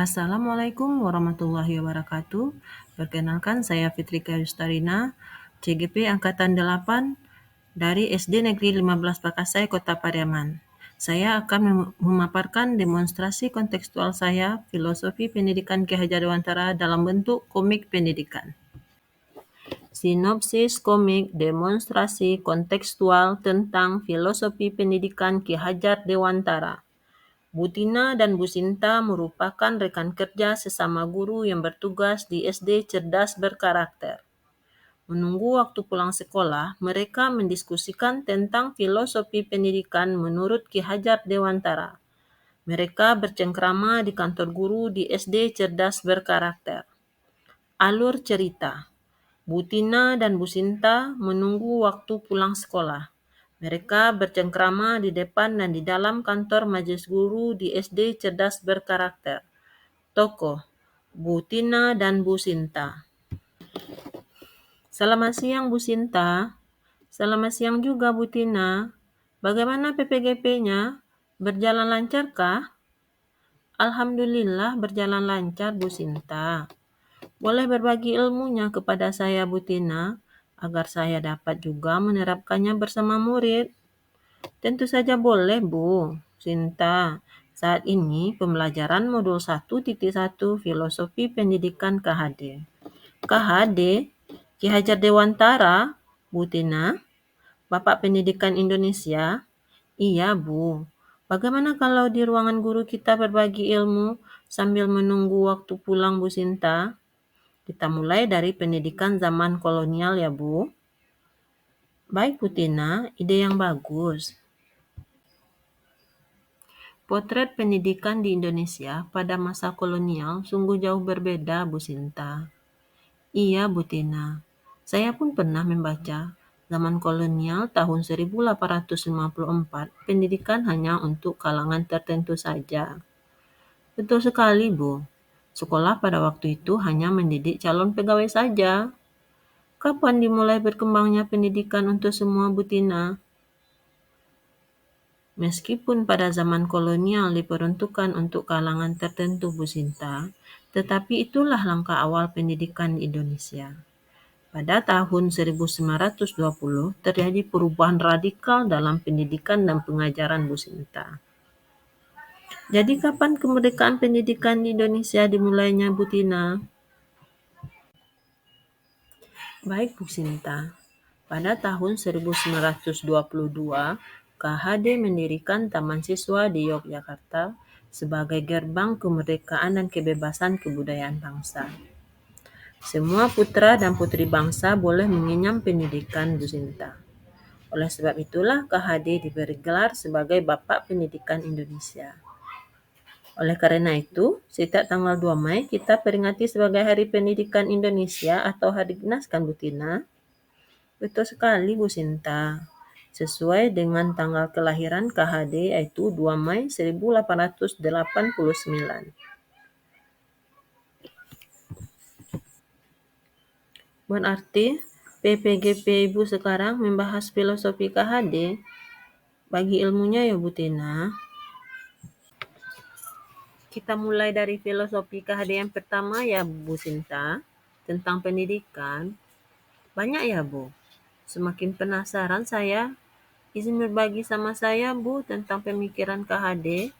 Assalamualaikum warahmatullahi wabarakatuh. Perkenalkan, saya Fitrika Yustarina, CGP Angkatan 8 dari SD Negeri 15 Pakasai, Kota Pariaman. Saya akan memaparkan demonstrasi kontekstual saya, filosofi pendidikan Ki Hajar Dewantara dalam bentuk komik pendidikan. Sinopsis komik demonstrasi kontekstual tentang filosofi pendidikan Ki Hajar Dewantara. Bu Tina dan Bu Sinta merupakan rekan kerja sesama guru yang bertugas di SD Cerdas Berkarakter. Menunggu waktu pulang sekolah, mereka mendiskusikan tentang filosofi pendidikan menurut Ki Hajar Dewantara. Mereka bercengkrama di kantor guru di SD Cerdas Berkarakter. Alur cerita. Bu Tina dan Bu Sinta menunggu waktu pulang sekolah. Mereka bercengkrama di depan dan di dalam kantor majelis guru di SD Cerdas Berkarakter. Tokoh, Bu Tina dan Bu Sinta. Selamat siang, Bu Sinta. Selamat siang juga, Bu Tina. Bagaimana PPGP-nya? Berjalan lancarkah? Alhamdulillah berjalan lancar, Bu Sinta. Boleh berbagi ilmunya kepada saya, Bu Tina, agar saya dapat juga menerapkannya bersama murid. Tentu saja boleh, Bu Sinta. Saat ini pembelajaran modul 1.1 Filosofi Pendidikan KHD. KHD? Ki Hajar Dewantara? Bu Tina? Bapak Pendidikan Indonesia? Iya, Bu. Bagaimana kalau di ruangan guru kita berbagi ilmu sambil menunggu waktu pulang, Bu Sinta? Kita mulai dari pendidikan zaman kolonial ya, Bu. Baik, Bu Tina, ide yang bagus. Potret pendidikan di Indonesia pada masa kolonial sungguh jauh berbeda, Bu Sinta. Iya, Bu Tina. Saya pun pernah membaca zaman kolonial tahun 1854, pendidikan hanya untuk kalangan tertentu saja. Betul sekali, Bu. Sekolah pada waktu itu hanya mendidik calon pegawai saja. Kapan dimulai berkembangnya pendidikan untuk semua, Bu Tina? Meskipun pada zaman kolonial diperuntukkan untuk kalangan tertentu, Bu Sinta, tetapi itulah langkah awal pendidikan di Indonesia. Pada tahun 1920 terjadi perubahan radikal dalam pendidikan dan pengajaran, Bu Sinta. Jadi kapan kemerdekaan pendidikan di Indonesia dimulainya, Bu Tina? Baik, Bu Sinta. Pada tahun 1922, KHD mendirikan Taman Siswa di Yogyakarta sebagai gerbang kemerdekaan dan kebebasan kebudayaan bangsa. Semua putra dan putri bangsa boleh mengenyam pendidikan, Bu Sinta. Oleh sebab itulah KHD diberi gelar sebagai Bapak Pendidikan Indonesia. Oleh karena itu, setiap tanggal 2 Mei kita peringati sebagai Hari Pendidikan Indonesia atau Hari Dinas, kan, Bu Tina? Betul sekali, Bu Sinta. Sesuai dengan tanggal kelahiran KHD yaitu 2 Mei 1889. Berarti PPGP Ibu sekarang membahas filosofi KHD. Bagi ilmunya ya, Bu Tina. Kita mulai dari filosofi KHD yang pertama ya, Bu Sinta, tentang pendidikan. Banyak ya, Bu. Semakin penasaran saya. Izin berbagi sama saya, Bu, tentang pemikiran KHD.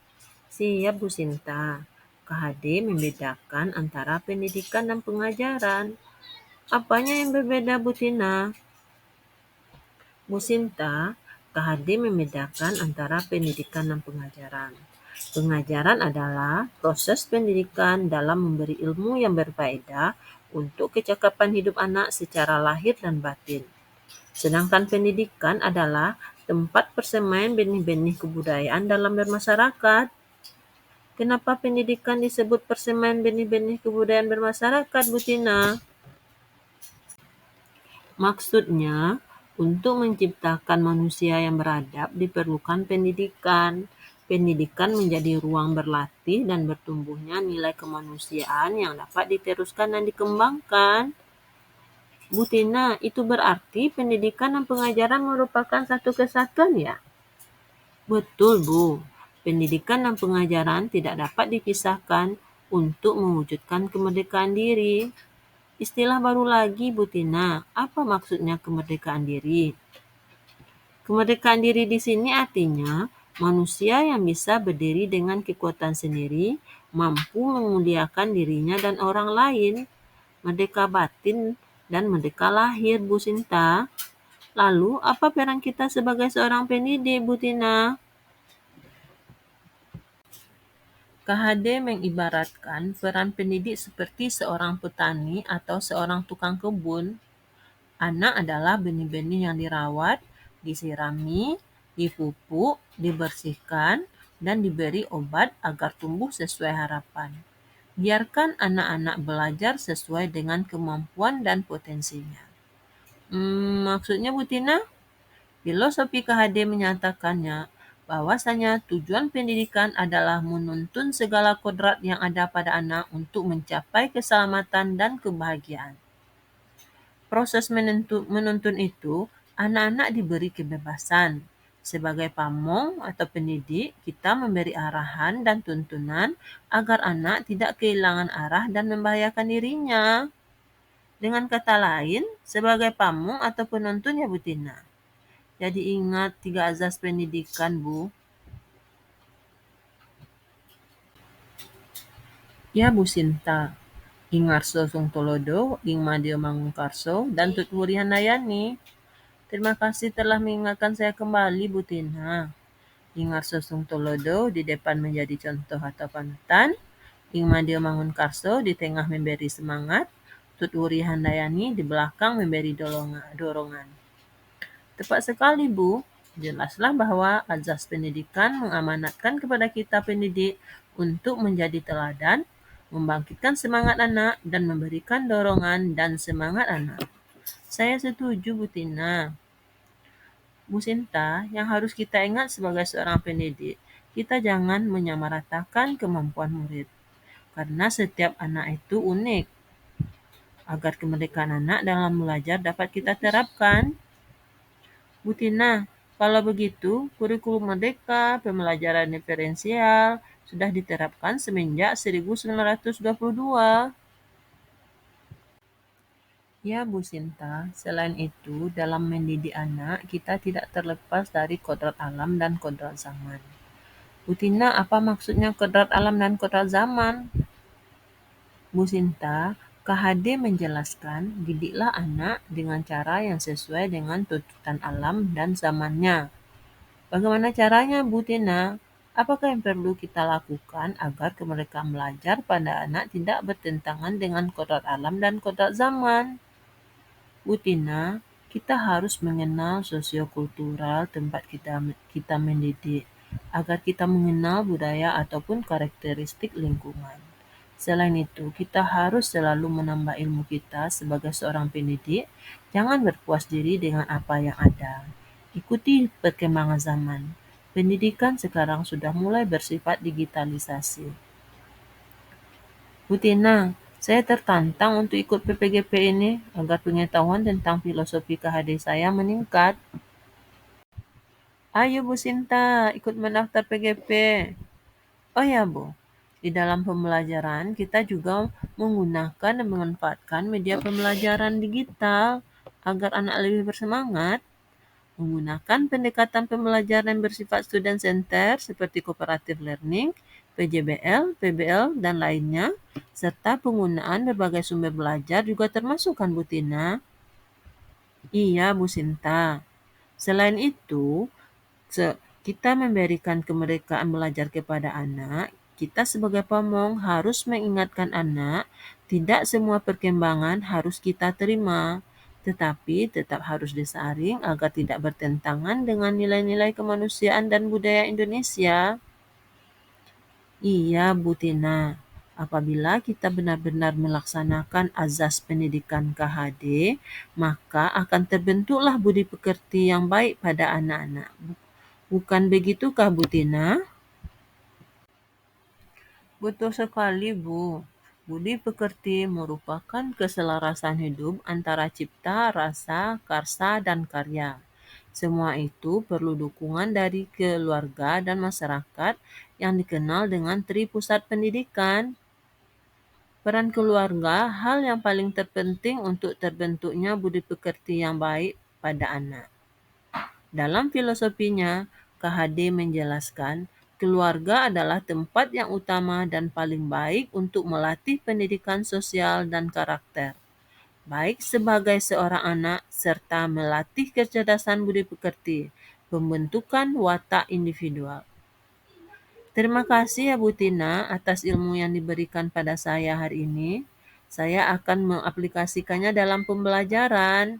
Siap, Bu Sinta. KHD membedakan antara pendidikan dan pengajaran. Apanya yang berbeda, Bu Tina? Bu Sinta, KHD membedakan antara pendidikan dan pengajaran. Pengajaran adalah proses pendidikan dalam memberi ilmu yang berfaedah untuk kecakapan hidup anak secara lahir dan batin. Sedangkan pendidikan adalah tempat persemaian benih-benih kebudayaan dalam bermasyarakat. Kenapa pendidikan disebut persemaian benih-benih kebudayaan bermasyarakat, Bu Tina? Maksudnya, untuk menciptakan manusia yang beradab diperlukan pendidikan. Pendidikan menjadi ruang berlatih dan bertumbuhnya nilai kemanusiaan yang dapat diteruskan dan dikembangkan. Bu Tina, itu berarti pendidikan dan pengajaran merupakan satu kesatuan ya? Betul, Bu. Pendidikan dan pengajaran tidak dapat dipisahkan untuk mewujudkan kemerdekaan diri. Istilah baru lagi, Bu Tina. Apa maksudnya kemerdekaan diri? Kemerdekaan diri di sini artinya manusia yang bisa berdiri dengan kekuatan sendiri, mampu memuliakan dirinya dan orang lain, merdeka batin dan merdeka lahir, Bu Sinta. Lalu, apa peran kita sebagai seorang pendidik, Bu Tina? KHD mengibaratkan peran pendidik seperti seorang petani atau seorang tukang kebun. Anak adalah benih-benih yang dirawat, disirami, dipupuk, dibersihkan, dan diberi obat agar tumbuh sesuai harapan. Biarkan anak-anak belajar sesuai dengan kemampuan dan potensinya. Maksudnya Bu Tina? Filosofi KHD menyatakannya bahwasanya tujuan pendidikan adalah menuntun segala kodrat yang ada pada anak untuk mencapai keselamatan dan kebahagiaan. Proses menuntun itu, anak-anak diberi kebebasan. Sebagai pamong atau pendidik, kita memberi arahan dan tuntunan agar anak tidak kehilangan arah dan membahayakan dirinya. Dengan kata lain, sebagai pamong atau penuntun ya Bu Tina. Jadi ingat 3 azas pendidikan, Bu. Ya Bu Sinta, Ingarso Sungtolodo, Ingmadio Mangungkarso, dan Tutwuri Handayani. Terima kasih telah mengingatkan saya kembali, Bu Tina. Ingarso Sungtolodo di depan menjadi contoh atau panutan, Ingmadio Mangunkarso di tengah memberi semangat, Tutwuri Handayani di belakang memberi dorongan. Tepat sekali, Bu. Jelaslah bahwa azas pendidikan mengamanatkan kepada kita pendidik untuk menjadi teladan, membangkitkan semangat anak, dan memberikan dorongan dan semangat anak. Saya setuju, Bu Tina. Bu Sinta, yang harus kita ingat sebagai seorang pendidik, kita jangan menyamaratakan kemampuan murid. Karena setiap anak itu unik. Agar kemerdekaan anak dalam belajar dapat kita terapkan, Bu Tina, kalau begitu, kurikulum merdeka, pembelajaran diferensial, sudah diterapkan semenjak 1922. Ya Bu Sinta, selain itu, dalam mendidik anak, kita tidak terlepas dari kodrat alam dan kodrat zaman. Bu Tina, apa maksudnya kodrat alam dan kodrat zaman? Bu Sinta, KHD menjelaskan, didiklah anak dengan cara yang sesuai dengan tuntutan alam dan zamannya. Bagaimana caranya, Bu Tina? Apakah yang perlu kita lakukan agar kemerdekaan belajar pada anak tidak bertentangan dengan kodrat alam dan kodrat zaman? Bu Tina, kita harus mengenal sosiokultural tempat kita mendidik, agar kita mengenal budaya ataupun karakteristik lingkungan. Selain itu, kita harus selalu menambah ilmu kita sebagai seorang pendidik. Jangan berpuas diri dengan apa yang ada. Ikuti perkembangan zaman. Pendidikan sekarang sudah mulai bersifat digitalisasi. Bu Tina, saya tertantang untuk ikut PPGP ini agar pengetahuan tentang filosofi KHD saya meningkat. Ayo Bu Sinta, ikut mendaftar PGP. Oh ya Bu, di dalam pembelajaran kita juga menggunakan dan memanfaatkan media pembelajaran digital agar anak lebih bersemangat. Menggunakan pendekatan pembelajaran bersifat student center seperti cooperative learning, PJBL, PBL, dan lainnya, serta penggunaan berbagai sumber belajar juga termasuk kan Bu Tina? Iya Bu Sinta. Selain itu, kita memberikan kemerdekaan belajar kepada anak, kita sebagai pemong harus mengingatkan anak, tidak semua perkembangan harus kita terima, tetapi tetap harus disaring agar tidak bertentangan dengan nilai-nilai kemanusiaan dan budaya Indonesia. Iya, Bu Tina. Apabila kita benar-benar melaksanakan azas pendidikan KHD, maka akan terbentuklah budi pekerti yang baik pada anak-anak. Bukan begitukah, Bu Tina? Betul sekali, Bu. Budi pekerti merupakan keselarasan hidup antara cipta, rasa, karsa, dan karya. Semua itu perlu dukungan dari keluarga dan masyarakat yang dikenal dengan Tri Pusat Pendidikan. Peran keluarga hal yang paling terpenting untuk terbentuknya budi pekerti yang baik pada anak. Dalam filosofinya, KHD menjelaskan, keluarga adalah tempat yang utama dan paling baik untuk melatih pendidikan sosial dan karakter, baik sebagai seorang anak serta melatih kecerdasan budi pekerti, pembentukan watak individual. Terima kasih ya Bu Tina atas ilmu yang diberikan pada saya hari ini. Saya akan mengaplikasikannya dalam pembelajaran.